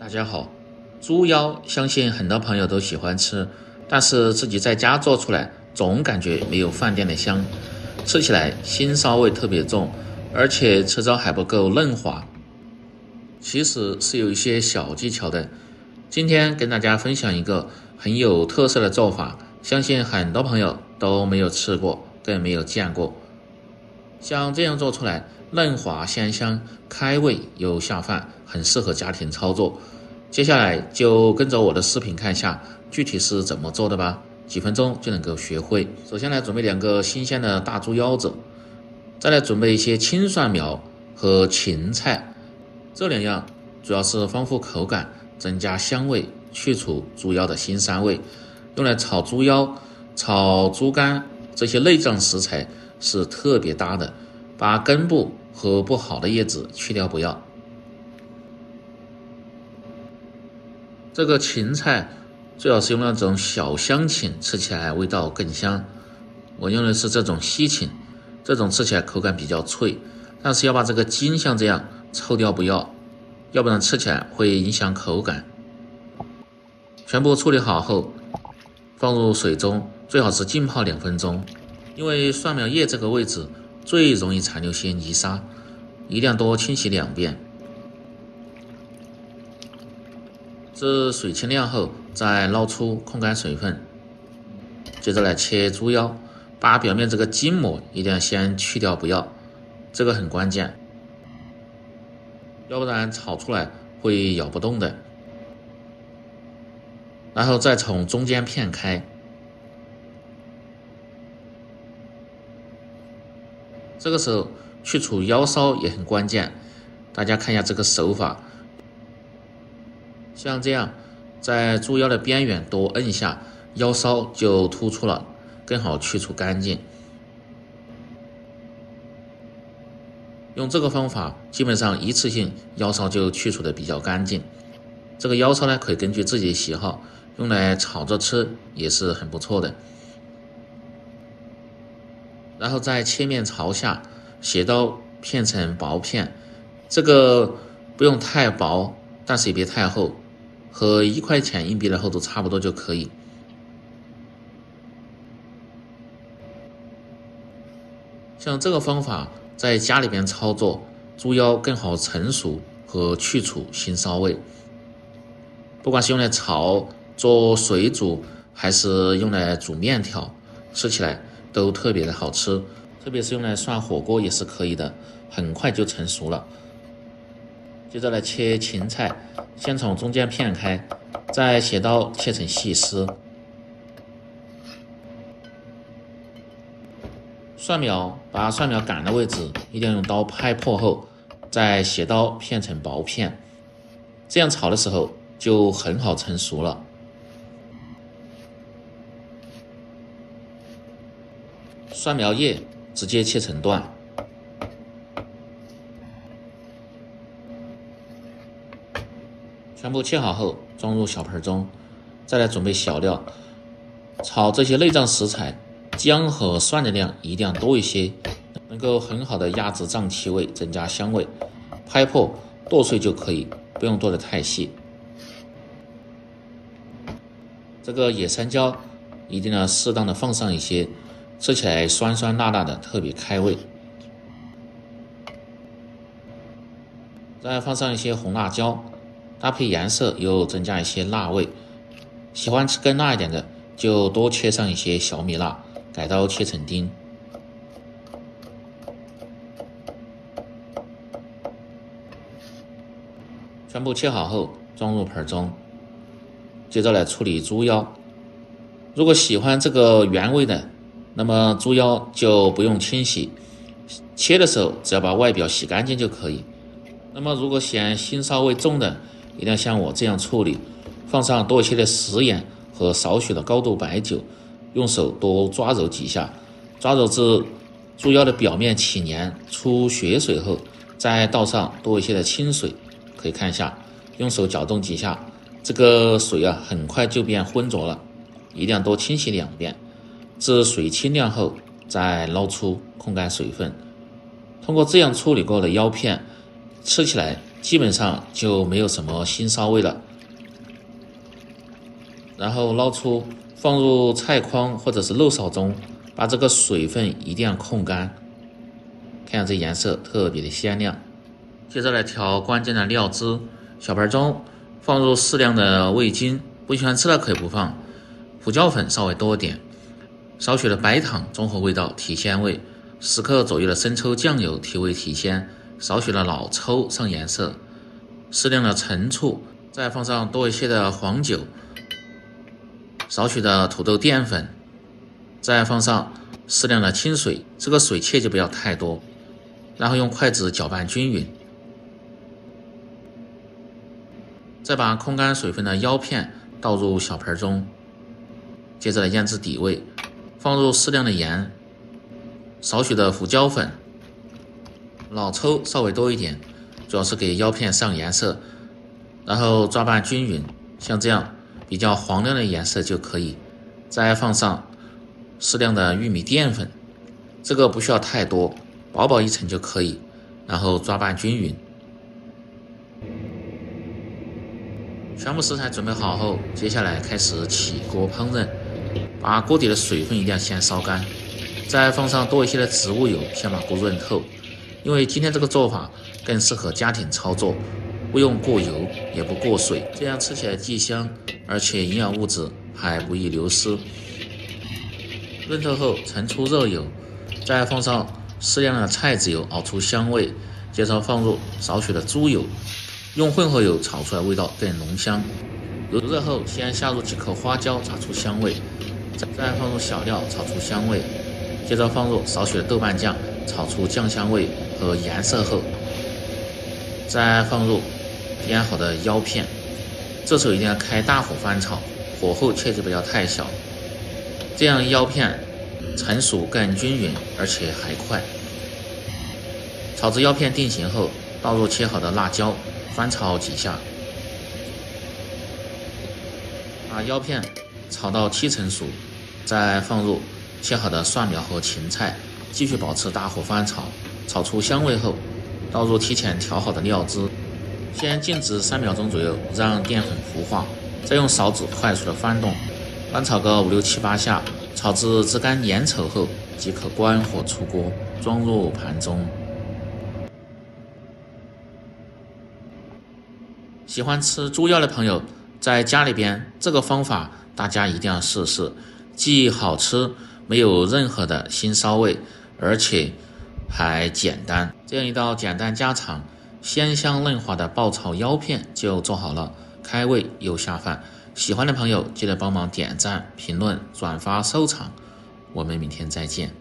大家好，豬腰相信很多朋友都喜歡吃，但是自己在家做出來總感覺沒有飯店的香，吃起來腥臊味特別重，而且吃着還不夠嫩滑。其實是有一些小技巧的，今天跟大家分享一個很有特色的做法，相信很多朋友都沒有吃過，更沒有見過。像這樣做出來，嫩滑鮮香，開胃又下飯，很適合家庭操作。接下來就跟着我的視頻看一下具體是怎麼做的吧，幾分鐘就能夠學會。首先来準備2個新鮮的大豬腰子，再來準備一些青蒜苗和芹菜，這2樣主要是豐富口感，增加香味，去除豬腰的腥膻味，用來炒豬腰、炒豬肝，這些內臟食材是特別搭的，把根部和不好的葉子去掉不要。這個芹菜最好是用那種小香芹，吃起來味道更香。我用的是這種西芹，這種吃起來口感比較脆，但是要把這個筋像這樣抽掉不要，要不然吃起來會影響口感。全部處理好後，放入水中，最好是浸泡2分鐘，因為蒜苗葉這個位置最容易殘留些泥沙，一定要多清洗2遍。至水清亮後，再撈出控乾水分。接着來切豬腰，把表面這個筋膜一定要先去掉不要，這個很關鍵，要不然炒出來會咬不動的。然後再從中間片開，這個時候去除腰梢也很關鍵，大家看一下這個手法。像這樣，在豬腰的邊緣多摁一下，腰梢就突出了，更好去除乾淨。用這個方法，基本上一次性腰梢就去除的比較乾淨。這個腰梢呢，可以根據自己的喜好，用來炒着吃也是很不錯的。然後再切面朝下，斜刀片成薄片，這個不用太薄，但是也別太厚，和1塊錢硬幣的厚度差不多就可以。像這個方法在家裡邊操作，豬腰更好成熟和去除腥臊味。不管是用來炒、做水煮，還是用來煮麵條，吃起來都特別的好吃。特別是用來涮火鍋也是可以的，很快就成熟了。接着來切芹菜，先從中間片開，再斜刀切成細絲。蒜苗，把蒜苗杆的位置一定要用刀拍破後，再斜刀片成薄片，這樣炒的時候就很好成熟了。蒜苗葉直接切成段。全部切好後，裝入小盆中，再来準備小料。炒這些內臟食材，薑和蒜的量一定要多一些，能夠很好的壓制臟器味，增加香味。拍破剁碎就可以，不用剁得太細。這個野山椒一定要適當的放上一些，吃起來酸酸辣辣的，特別開胃。再放上一些紅辣椒，搭配顏色又增加一些辣味，喜歡吃更辣一點的就多切上一些小米辣，改刀切成丁。全部切好後装入盆中，接着來處理豬腰。如果喜歡這個原味的，那麼豬腰就不用清洗，切的時候只要把外表洗乾淨就可以。那麼如果嫌腥臊味重的，一定要像我這樣處理，放上多一些的食鹽和少許的高度白酒，用手多抓揉幾下，抓揉至豬腰的表面起黏出血水後，再倒上多一些的清水，可以看一下，用手攪動幾下，這個水很快就變渾濁了，一定要多清洗2遍，至水清亮後再撈出控乾水分。通過這樣處理過的腰片，吃起來基本上就沒有什麼腥臊味了。然後撈出，放入菜筐或者是漏勺中，把這個水分一定要控乾。看這顏色特別的鮮亮。接着來調關鍵的料汁，小盤中放入適量的味精，不喜歡吃的可以不放，胡椒粉稍微多一點，少許的白糖中和味道提鮮味，10克左右的生抽醬油提味提鮮，少許的老抽上顏色，適量的陳醋，再放上多一些的黄酒，少許的土豆澱粉，再放上適量的清水，這個水切记不要太多，然後用筷子攪拌均匀。再把控干水分的腰片倒入小盆中，接着醃制底味，放入適量的鹽，少許的胡椒粉，老抽稍微多一點，主要是給腰片上顏色，然後抓拌均匀，像這樣比較黃亮的顏色就可以。再放上適量的玉米澱粉，這個不需要太多，薄薄一层就可以，然後抓拌均匀。全部食材準備好後，接下來開始起鍋烹飪。把鍋底的水分一定要先燒乾，再放上多一些的植物油，先把鍋潤透。因為今天這個做法更適合家庭操作，不用過油也不過水，這樣吃起來既香，而且營養物質還不易流失。潤透後盛出熱油，再放上適量的菜籽油熬出香味，接着放入少許的豬油，用混合油炒出來味道更濃香。油熱後先下入幾顆花椒炸出香味，再放入小料炒出香味，接着放入少許的豆瓣醬炒出醬香味和顏色後，再放入醃好的腰片，這時候一定要開大火翻炒，火候切记不要太小，這樣腰片成熟更均匀，而且還快。炒至腰片定型後，倒入切好的辣椒，翻炒幾下，把腰片炒到7成熟，再放入切好的蒜苗和芹菜，繼續保持大火翻炒，炒出香味後，倒入提前調好的料汁，先靜置3秒鐘左右，讓澱粉糊化，再用勺子快速的翻動，翻炒個5、6、7、8下，炒至汁乾粘稠後，即可關火出鍋，裝入盤中。喜歡吃豬腰的朋友，在家裡邊這個方法大家一定要試試，既好吃，沒有任何的腥臊味，而且還簡單。這樣一道簡單家常、鮮香嫩滑的爆炒腰片就做好了，開胃又下飯。喜歡的朋友記得幫忙點讚、評論、轉發、收藏。我們明天再見。